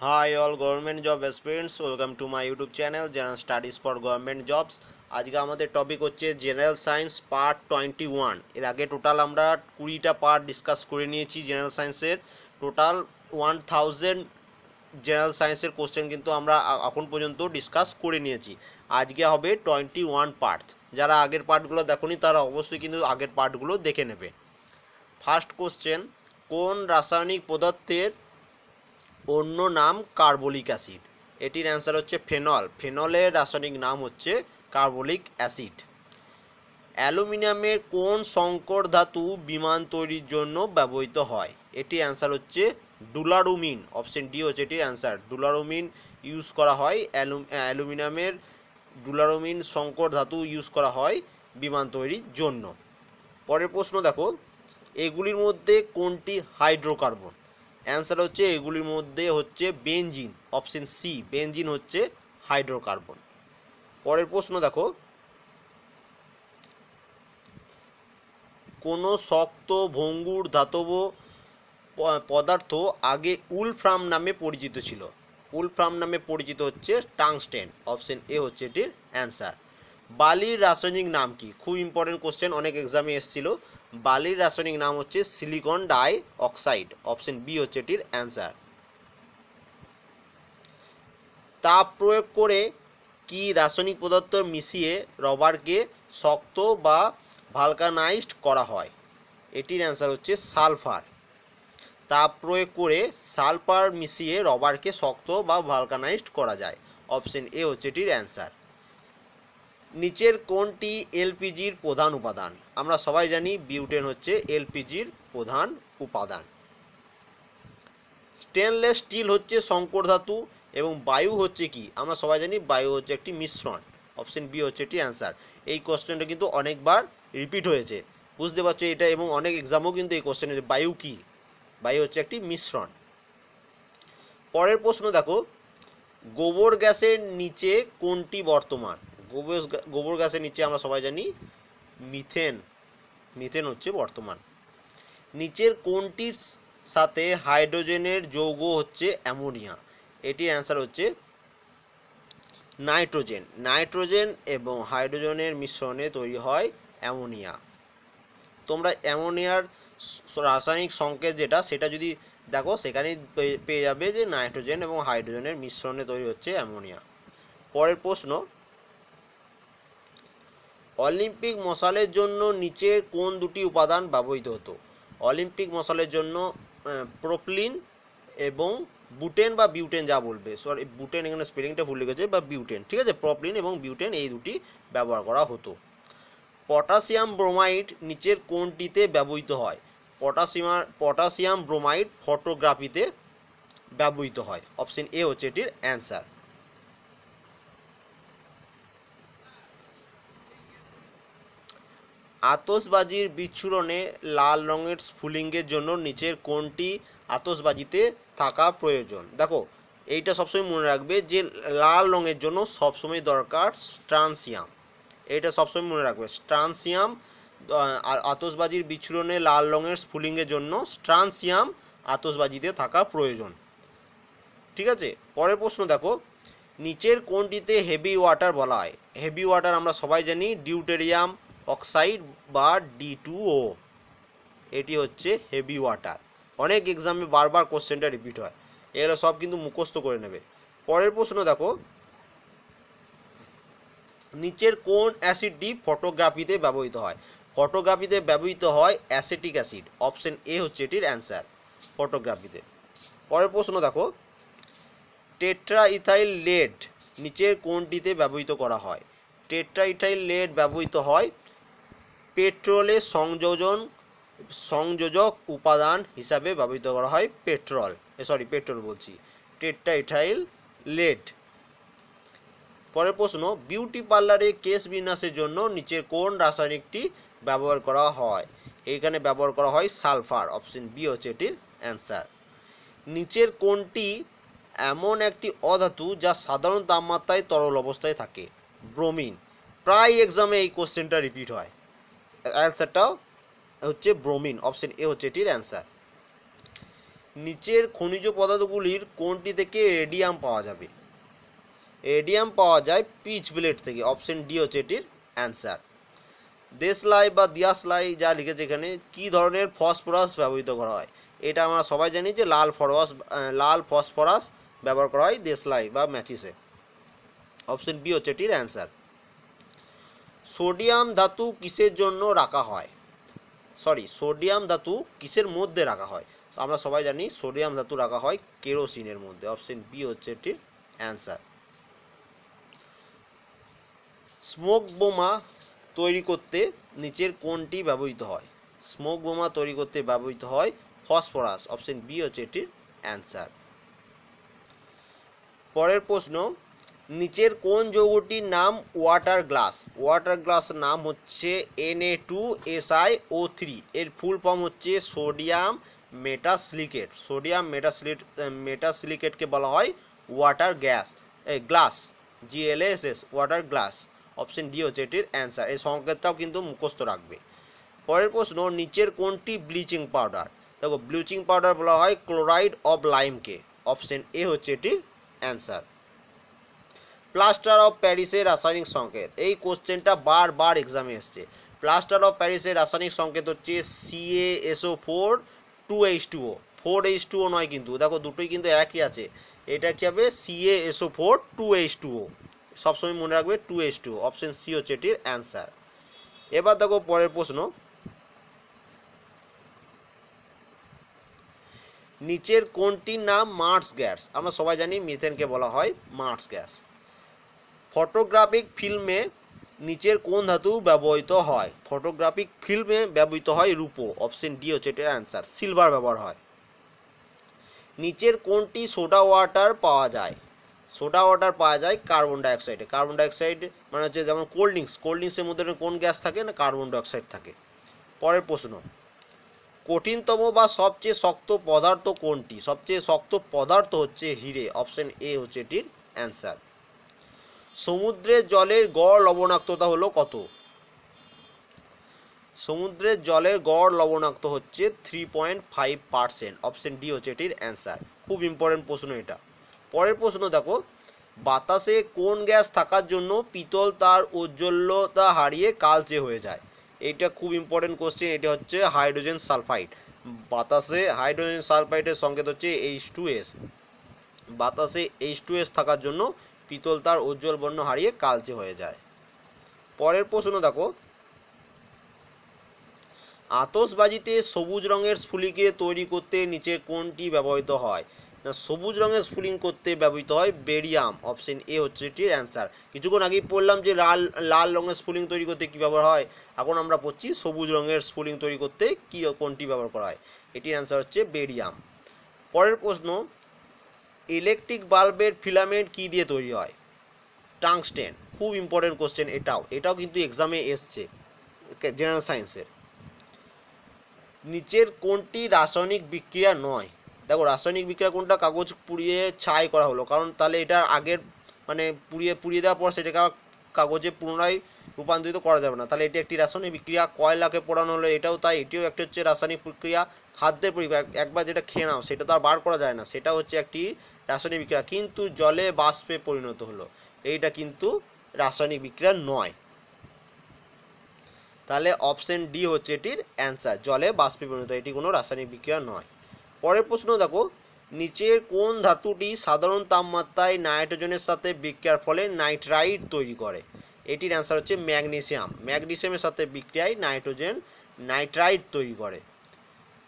Hi all government job aspirants, welcome to my YouTube channel General Studies for Government Jobs। আজকে আমাদের topic হচ্ছে general science part 21। এর আগে total আমরা 20টা part discuss করে নিয়েছি জেনারেল সায়েন্সের। টোটাল 1000 জেনারেল সায়েন্সের কোশ্চেন কিন্তু আমরা এখন পর্যন্ত ডিসকাস করে নিয়েছি। আজকে হবে 21 পার্ট। যারা আগের পার্টগুলো দেখোনি তারা অবশ্যই কিন্তু আগের পার্টগুলো দেখে নেবে। ফার্স্ট কোশ্চেন, কোন রাসায়নিক পদার্থের অন্য নাম কার্বলিক অ্যাসিড? এটির অ্যান্সার হচ্ছে ফেনল। ফেনলের রাসায়নিক নাম হচ্ছে কার্বলিক অ্যাসিড। অ্যালুমিনিয়ামের কোন সংকর ধাতু বিমান তৈরির জন্য ব্যবহৃত হয়? এটির অ্যান্সার হচ্ছে ডুলারুমিন। অপশন ডি হচ্ছে এটির অ্যান্সার। ডুলারুমিন ইউজ করা হয় অ্যালুমিনিয়ামের ডুলারুমিন সংকর ধাতু ইউজ করা হয় বিমান তৈরির জন্য। পরের প্রশ্ন দেখো, এগুলির মধ্যে কোনটি হাইড্রোকার্বন? অ্যান্সার হচ্ছে এগুলির মধ্যে হচ্ছে বেনজিন। অপশন সি, বেনজিন হচ্ছে হাইড্রোকার্বন। পরের প্রশ্ন দেখো, কোনো শক্ত ভঙ্গুর ধাতব পদার্থ আগে উলফ্রাম নামে পরিচিত ছিল? উলফ্রাম নামে পরিচিত হচ্ছে টাংস্টেন। অপশন এ হচ্ছে এটির অ্যান্সার। বালির রাসায়নিক নাম কি? খুব ইম্পর্টেন্ট কোশ্চেন, অনেক এক্সামে এসেছিল। বালির রাসায়নিক নাম হচ্ছে silicon die oxide. Option B হচ্ছে এটির অ্যান্সার। তাপ প্রয়োগ করে কি রাসায়নিক পদার্থ মিশিয়ে রবারকে শক্ত বা ভালকানাইজড করা হয়? এটির অ্যান্সার হচ্ছে সালফার। তাপ প্রয়োগ করে সালফার মিশিয়ে রবারকে শক্ত বা ভালকানাইজড করা যায়। অপশন এ হচ্ছে এটির অ্যান্সার। নিচের কোনটি এলপিজির প্রধান উপাদান? আমরা সবাই জানি বিউটেন হচ্ছে এলপিজির প্রধান উপাদান। স্টেনলেস স্টিল হচ্ছে সংকর ধাতু এবং বায়ু হচ্ছে কি? আমরা সবাই জানি বায়ু হচ্ছে একটি মিশ্রণ। অপশন বি হচ্ছে এটি অ্যান্সার। এই কোশ্চেনটা কিন্তু অনেকবার রিপিট হয়েছে, বুঝতে পারছো এটা, এবং অনেক এক্সামও কিন্তু এই কোশ্চেন হচ্ছে বায়ু কি? বায়ু হচ্ছে একটি মিশ্রণ। পরের প্রশ্ন দেখো, গোবর গ্যাসের নিচে কোনটি বর্তমান? গোবর গ্যাসের নিচে আমরা সবাই জানি মিথেন। মিথেন হচ্ছে বর্তমান। নিচের কোনটির সাথে হাইড্রোজেনের যৌগ হচ্ছে অ্যামোনিয়া? এটির অ্যান্সার হচ্ছে নাইট্রোজেন। নাইট্রোজেন এবং হাইড্রোজেনের মিশ্রণে তৈরি হয় অ্যামোনিয়া। তোমরা অ্যামোনিয়ার রাসায়নিক সংকেত যেটা, সেটা যদি দেখো সেখানেই পেয়ে যাবে যে নাইট্রোজেন এবং হাইড্রোজেনের মিশ্রণে তৈরি হচ্ছে অ্যামোনিয়া। পরের প্রশ্ন, অলিম্পিক মশালের জন্য নিচের কোন দুটি উপাদান ব্যবহৃত হতো? অলিম্পিক মশালের জন্য প্রোপলিন এবং বুটেন বা বিউটেন, যা বলবে, সরি বুটেন এখানে স্পেলিংটা ভুল লিখেছে, বা বিউটেন, ঠিক আছে, প্রোপলিন এবং বিউটেন এই দুটি ব্যবহার করা হতো। পটাশিয়াম ব্রোমাইড নিচের কোনটিতে ব্যবহৃত হয়? পটাশিয়াম ব্রোমাইড ফটোগ্রাফিতে ব্যবহৃত হয়। অপশন এ হচ্ছে এটির অ্যান্সার। আতশবাজির বিস্ফোরণে লাল রঙের স্ফুলিঙ্গের জন্য নিচের কোনটি আতশবাজিতে থাকা প্রয়োজন? দেখো এইটা সবসময় মনে রাখবে যে লাল রঙের জন্য সবসময় দরকার স্ট্রানসিয়াম। এটা সবসময় মনে রাখবে, স্ট্রানসিয়াম। আতশবাজির বিস্ফোরণে লাল রঙের স্ফুলিঙ্গের জন্য স্ট্রানসিয়াম আতশবাজিতে থাকা প্রয়োজন। ঠিক আছে, পরের প্রশ্ন দেখো, নিচের কোনটিতে হেভি ওয়াটার বলা হয়? হেভি ওয়াটার আমরা সবাই জানি ডিউটেরিয়াম অক্সাইড বা D2O। এটি হচ্ছে হেভি ওয়াটার। অনেক এক্সামে বারবার কোশ্চেনটা রিপিট হয়, এগুলো সব কিন্তু মুখস্থ করে নেবে। পরের প্রশ্ন দেখো, নিচের কোন অ্যাসিডটি ফটোগ্রাফিতে ব্যবহৃত হয়? ফটোগ্রাফিতে ব্যবহৃত হয় অ্যাসিটিক অ্যাসিড। অপশন এ হচ্ছে এটির অ্যান্সার, ফটোগ্রাফিতে। পরের প্রশ্ন দেখো, টেট্রাইথাইল লেড নিচের কোনটিতে ব্যবহৃত করা হয়? টেট্রাইথাইল লেড ব্যবহৃত হয় পেট্রোলের সংযোজক উপাদান হিসাবে ব্যবহৃত করা হয় পেট্রোল বলছি, টেট্রাইথাইল লেড। পরের প্রশ্ন, বিউটি পার্লারে কেশ বিন্যাসের জন্য নিচের কোন রাসায়নিকটি ব্যবহার করা হয়? এইখানে ব্যবহার করা হয় সালফার। অপশন বি হচ্ছে এটির অ্যান্সার। নিচের কোনটি এমন একটি অধাতু যা সাধারণ তাপমাত্রায় তরল অবস্থায় থাকে? ব্রোমিন। প্রায় এক্সামে এই কোশ্চেনটা রিপিট হয়, অ্যান্সারটাও হচ্ছে ব্রোমিন। অপশন এ হচ্ছে এটির অ্যান্সার। নিচের খনিজ পদার্থগুলির কোনটি থেকে রেডিয়াম পাওয়া যাবে? রেডিয়াম পাওয়া যায় পিচ ব্লেড থেকে। অপশন ডি হচ্ছে এটির অ্যান্সার। দেশলাই বা দিয়াশলাই যা লিখেছে এখানে, কি ধরনের ফসফরাস ব্যবহৃত করা হয়? এটা আমরা সবাই জানি যে লাল ফসফরাস ব্যবহার করা হয় দেশলাই বা ম্যাচিসে। অপশন বি হচ্ছে এটির অ্যান্সার। সোডিয়াম ধাতু কিসের জন্য রাখা হয়? সোডিয়াম ধাতু কিসের মধ্যে রাখা হয়? আমরা সবাই জানি সোডিয়াম ধাতু রাখা হয় কেরোসিনের মধ্যে। অপশন বি হচ্ছে এটির অ্যান্সার। স্মোক বোমা তৈরি করতে নিচের কোনটি ব্যবহৃত হয়? স্মোক বোমা তৈরি করতে ব্যবহৃত হয় ফসফরাস। অপশন বি হচ্ছে এটির অ্যান্সার। পরের প্রশ্ন, নিচের কোন যৌগটির নাম ওয়াটার গ্লাস? ওয়াটার গ্লাস নাম হচ্ছে Na2SiO3। এর ফুল ফর্ম হচ্ছে সোডিয়াম মেটাসিলিকেট। সোডিয়াম মেটাসিলিকেটকে বলা হয় water glass, GLAS, water glass. Option D হচ্ছে এটির অ্যান্সার। এই সংকেতটাও কিন্তু মুখস্থ রাখবে। পরের প্রশ্ন, নিচের কোনটি ব্লিচিং পাউডার? দেখো, ব্লিচিং পাউডার বলা হয় ক্লোরাইড অফ লাইমকে। অপশন এ হচ্ছে এটির অ্যান্সার। প্লাস্টার অফ প্যারিসের রাসায়নিক সংকেত। এই কোশ্চেনটা বারবার এক্সামে এসছে। প্লাস্টার অফ প্যারিসের রাসায়নিক সংকেত হচ্ছে CaSO4 2H2O। 4H2O নয় কিন্তু, দেখো দুটোই কিন্তু একই আছে। এটা কি হবে? CaSO4 2H2O। সবসময় মনে রাখবে 2H2O। অপশন সি হচ্ছে এটির অ্যান্সার। এবার দেখো পরের প্রশ্ন, নিচের কোনটির নাম মার্স গ্যাস? আমরা সবাই জানি মিথেনকে বলা হয় মার্স গ্যাস। ফটোগ্রাফিক ফিল্মে নিচের কোন ধাতু ব্যবহৃত হয়? ফটোগ্রাফিক ফিল্মে ব্যবহৃত হয় রূপো। অপশন ডি হচ্ছে এটার অ্যান্সার। সিলভার ব্যবহার হয়। নিচের কোনটি সোডা ওয়াটার পাওয়া যায়? সোডা ওয়াটার পাওয়া যায় কার্বন ডাইঅক্সাইডে। কার্বন ডাইঅক্সাইড মানে হচ্ছে যেমন কোল্ড ড্রিঙ্কসের মধ্যে কোন গ্যাস থাকে না? কার্বন ডাইঅক্সাইড থাকে। পরের প্রশ্ন, কঠিনতম বা সবচেয়ে শক্ত পদার্থ কোনটি? সবচেয়ে শক্ত পদার্থ হচ্ছে হিরে। অপশন এ হচ্ছে এটির অ্যান্সার। সমুদ্রের জলের গড় লবণাক্ততা হলো কত? সমুদ্রের জলের গড় লবণাক্ত হচ্ছে 3.5%। অপশন ডি হচ্ছে এটির অ্যান্সার। খুব ইম্পর্টেন্ট প্রশ্ন এটা। পরের প্রশ্ন দেখো, বাতাসে কোন গ্যাস থাকার জন্য পিতল তার ঔজ্জ্বল্যতা হারিয়ে কালচে হয়ে যায়? এটা খুব ইম্পর্টেন্ট কোশ্চেন। এটা হচ্ছে হাইড্রোজেন সালফাইড। বাতাসে হাইড্রোজেন সালফাইডের সংকেত হচ্ছে H2S। বাতাসে H2S থাকার জন্য পিতল তার উজ্জ্বল বর্ণ হারিয়ে কালচে হয়ে যায়। পরের প্রশ্ন দেখো, আতশবাজিতে সবুজ রঙের স্ফুলিঙ্গ তৈরি করতে নিচে কোনটি ব্যবহৃত হয়? না, সবুজ রঙের স্ফুলিঙ্গ করতে ব্যবহৃত হয় বেরিয়াম। অপশন এ হচ্ছে এটির অ্যান্সার। কিছুক্ষণ আগেই পড়লাম যে লাল রঙের স্ফুলিঙ্গ তৈরি করতে কী ব্যবহার হয়। এখন আমরা পড়ছি সবুজ রঙের স্ফুলিঙ্গ তৈরি করতে কোনটি ব্যবহার করা হয়। এটির অ্যান্সার হচ্ছে বেরিয়াম। পরের প্রশ্ন, ইলেকট্রিক বাল্বের ফিলামেন্ট কী দিয়ে তৈরি হয়? টাংস্টেন। খুব ইম্পর্টেন্ট কোশ্চেন এটাও কিন্তু এক্সামে এসছে জেনারেল সায়েন্সের। নিচের কোনটি রাসায়নিক বিক্রিয়া নয়? দেখো, রাসায়নিক বিক্রিয়া কোনটা? কাগজ পুড়িয়ে ছাই করা হলো, কারণ তাহলে এটা আগের মানে পুড়িয়ে দেওয়ার পর সেটাকে কাগজে পুনরায় রূপান্তরিত করা যাবে না, তাহলে এটি একটি রাসায়নিক বিক্রিয়া। কয়লাকে পোড়ানো হলো, এটাও তাই, এটিও একটি হচ্ছে রাসায়নিক প্রক্রিয়া। খাদ্যের প্রক্রিয়া, একবার যেটা খেয়ে নাও সেটা তো আর বার করা যায় না, সেটা হচ্ছে একটি রাসায়নিক বিক্রিয়া। কিন্তু জলে বাষ্পে পরিণত হলো, এইটা কিন্তু রাসায়নিক বিক্রিয়া নয়। তাহলে অপশন ডি হচ্ছে এটির অ্যান্সার। জলে বাষ্পে পরিণত, এটি কোনো রাসায়নিক বিক্রিয়া নয়। পরের প্রশ্ন দেখো, নিচের কোন ধাতুটি সাধারণ তাপমাত্রায় নাইট্রোজেনের সাথে বিক্রিয়ার ফলে নাইট্রাইট তৈরি করে? এটির অ্যান্সার হচ্ছে ম্যাগনেসিয়াম। ম্যাগনেসিয়ামের সাথে বিক্রিয়ায় নাইট্রোজেন নাইট্রাইট তৈরি করে।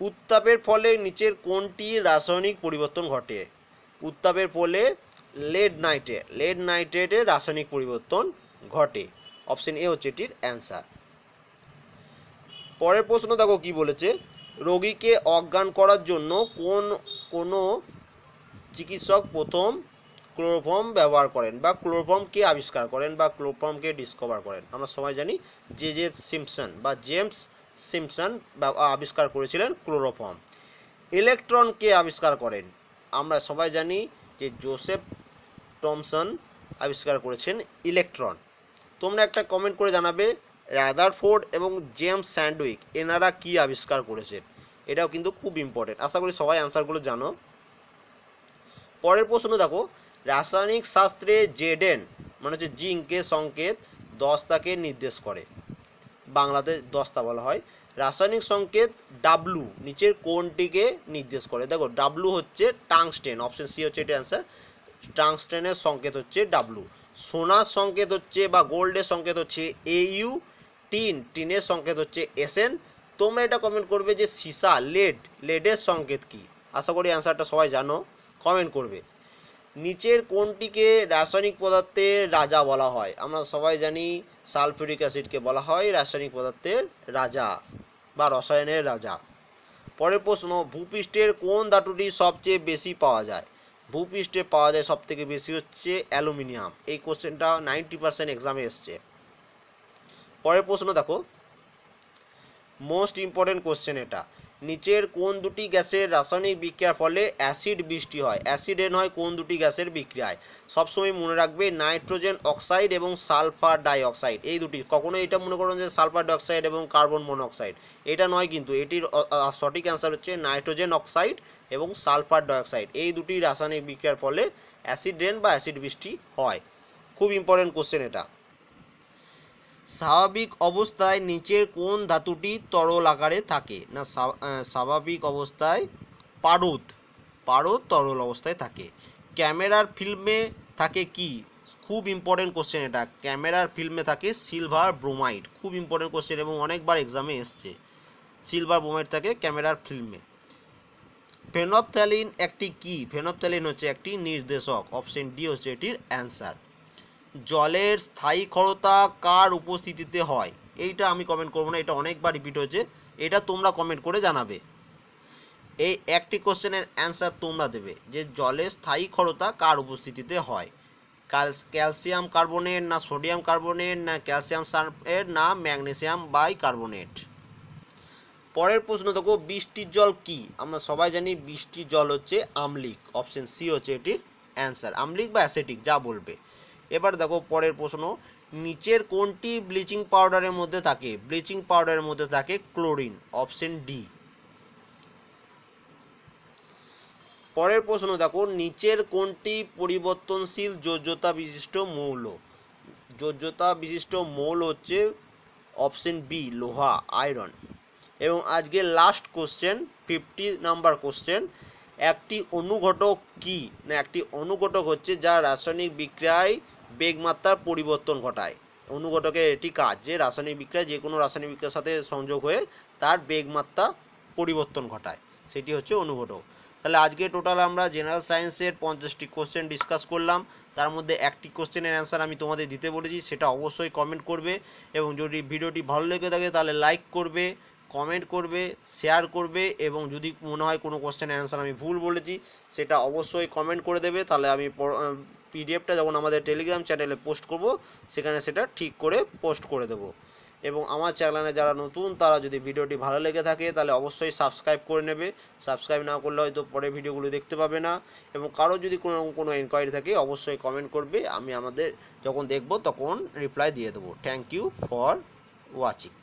উত্তাপের ফলে নিচের কোনটি রাসায়নিক পরিবর্তন ঘটে? উত্তাপের ফলে লেড নাইট্রেটের রাসায়নিক পরিবর্তন ঘটে। অপশন এ হচ্ছে এটির অ্যান্সার। পরের প্রশ্ন দেখো কি বলেছে, রোগীকে অজ্ঞান করার জন্য কোনো চিকিৎসক প্রথম ক্লোরোফর্ম ব্যবহার করেন বা ক্লোরোফর্মকে আবিষ্কার করেন বা ক্লোরোফর্মকে ডিসকভার করেন? আমরা সবাই জানি জেমস সিম্পসন আবিষ্কার করেছিলেন ক্লোরোফর্ম। ইলেকট্রনকে আবিষ্কার করেন? আমরা সবাই জানি যে জোসেফ থমসন আবিষ্কার করেছেন ইলেকট্রন। তোমরা একটা কমেন্ট করে জানাবে রাদারফোর্ড এবং জেমস স্যান্ডউইক এনারা কি আবিষ্কার করেছেন। এটাও কিন্তু খুব ইম্পর্টেন্ট। আশা করি সবাই অ্যান্সারগুলো জানো। পরের প্রশ্ন দেখো, রাসায়নিক শাস্ত্রে জেডেন মানে হচ্ছে জিঙ্কের সংকেত দস্তাকে নির্দেশ করে, বাংলাতে দস্তা বলা হয়। রাসায়নিক সংকেত ডাব্লু নিচের কোনটিকে নির্দেশ করে? দেখো ডাব্লু হচ্ছে টাংস্টেন, অপশন সি হচ্ছে এটা অ্যান্সার। টাংস্টেনের সংকেত হচ্ছে ডাব্লু। সোনার সংকেত হচ্ছে বা গোল্ডের সংকেত হচ্ছে এইউ। টিনের সংকেত হচ্ছে এসএন। তোমরা এটা কমেন্ট করবে যে সীসা লেডের সংকেত কি? আশা করি অ্যান্সারটা সবাই জানো, কমেন্ট করবে। নিচের কোনটিকে রাসায়নিক পদার্থের রাজা বলা হয়? আমরা সবাই জানি সালফিউরিক অ্যাসিডকে বলা হয় রাসায়নিক পদার্থের রাজা বা রসায়নের রাজা। পরের প্রশ্ন, ভূপৃষ্ঠের কোন ধাতুটি সবচেয়ে বেশি পাওয়া যায়? ভূপৃষ্ঠে পাওয়া যায় সব থেকে বেশি হচ্ছে অ্যালুমিনিয়াম। এই কোশ্চেনটা 90% এক্সামে এসছে। পরের প্রশ্ন দেখো, মোস্ট ইম্পর্টেন্ট কোশ্চেন এটা। নিচের কোন দুটি গ্যাসের রাসায়নিক বিক্রিয়ার ফলে অ্যাসিড বৃষ্টি হয়? অ্যাসিড রেন হয় কোন দুটি গ্যাসের বিক্রিয়ায়? সবসময় মনে রাখবে নাইট্রোজেন অক্সাইড এবং সালফার ডাইঅক্সাইড, এই দুটি। কখনো এটা মনে করুন যে সালফার ডাইঅক্সাইড এবং কার্বন মনোক্সাইড, এটা নয় কিন্তু। এটির সঠিক অ্যান্সার হচ্ছে নাইট্রোজেন অক্সাইড এবং সালফার ডাইঅক্সাইড, এই দুটি রাসায়নিক বিক্রিয়ার ফলে অ্যাসিড রেন বা অ্যাসিড বৃষ্টি হয়। খুব ইম্পর্টেন্ট কোশ্চেন এটা। স্বাভাবিক অবস্থায় নিচের কোন ধাতুটি তরল আকারে থাকে? না, স্বাভাবিক অবস্থায় পারদ তরল অবস্থায় থাকে। ক্যামেরার ফিল্মে থাকে কি? খুব ইম্পর্টেন্ট কোশ্চেন এটা। ক্যামেরার ফিল্মে থাকে সিলভার ব্রোমাইড। খুব ইম্পর্টেন্ট কোশ্চেন এবং অনেকবার এক্সামে এসছে। সিলভার ব্রোমাইড থাকে ক্যামেরার ফিল্মে। ফেনফথ্যালিন একটি কি? ফেনফথ্যালিন হচ্ছে একটি নির্দেশক। অপশন ডি হচ্ছে এটির অ্যান্সার। জলের স্থায়ী ক্ষারতা কার উপস্থিতিতে হয়? এইটা আমি কমেন্ট করবো না, এটা অনেকবার রিপিট হয়েছে, এটা তোমরা কমেন্ট করে জানাবে। এই একটি কোশ্চেনের অ্যান্সার তোমরা দেবে যে জলের স্থায়ী ক্ষারতা কার উপস্থিতিতে হয়। ক্যালসিয়াম কার্বনেট, না সোডিয়াম কার্বনেট, না ক্যালসিয়াম সালফেট, না ম্যাগনেসিয়াম বাইকার্বনেট। পরের প্রশ্ন দেখো, বৃষ্টির জল কি? আমরা সবাই জানি বৃষ্টির জল হচ্ছে আম্লিক। অপশন সি হচ্ছে এটির অ্যান্সার, আম্লিক বা অ্যাসিটিক যা বলবে। এবার দেখো পরের প্রশ্ন, নিচের কোনটি ব্লিচিং পাউডারের মধ্যে থাকে? ব্লিচিং পাউডারের মধ্যে থাকে ক্লোরিন। Option D. পরের প্রশ্ন দেখো, নিচের কোনটি পরিবর্তনশীল যোজ্যতা বিশিষ্ট মৌল? যোজ্যতা বিশিষ্ট মৌল হচ্ছে অপশন বি, লোহা, আয়রন। এবং আজকে লাস্ট কোশ্চেন, 50 নাম্বার কোশ্চেন, একটি অনুঘটক কি? না, একটি অনুঘটক হচ্ছে যা রাসায়নিক বিক্রিয়ায় বেগমাত্রার পরিবর্তন ঘটায়। অনুঘটকের এটি কাজ যে রাসায়নিক বিক্রিয়া, যে কোনো রাসায়নিক বিক্রিয়ার সাথে সংযোগ হয়ে তার বেগমাত্রা পরিবর্তন ঘটায়, সেটি হচ্ছে অনুঘটক। তাহলে আজকে টোটাল আমরা জেনারেল সায়েন্সের 50টি কোশ্চেন ডিসকাস করলাম। তার মধ্যে একটি কোশ্চেনের অ্যান্সার আমি তোমাদের দিতে বলেছি, সেটা অবশ্যই কমেন্ট করবে। এবং যদি ভিডিওটি ভালো লেগে থাকে তাহলে লাইক করবে, কমেন্ট করবে, শেয়ার করবে। এবং যদি মনে হয় কোনো কোশ্চেনের অ্যান্সার আমি ভুল বলেছি সেটা অবশ্যই কমেন্ট করে দেবে। তাহলে আমি পিডিএফটা যখন আমাদের টেলিগ্রাম চ্যানেলে পোস্ট করব সেখানে সেটা ঠিক করে পোস্ট করে দেবো। এবং আমার চ্যানেলে যারা নতুন তারা যদি ভিডিওটি ভালো লেগে থাকে তাহলে অবশ্যই সাবস্ক্রাইব করে নেবে। সাবস্ক্রাইব না করলে হয়তো পরে ভিডিওগুলো দেখতে পাবে না। এবং কারো যদি কোনো এনকোয়ারি থাকে অবশ্যই কমেন্ট করবে, আমি আমাদের যখন দেখব তখন রিপ্লাই দিয়ে দেবো। Thank you for watching.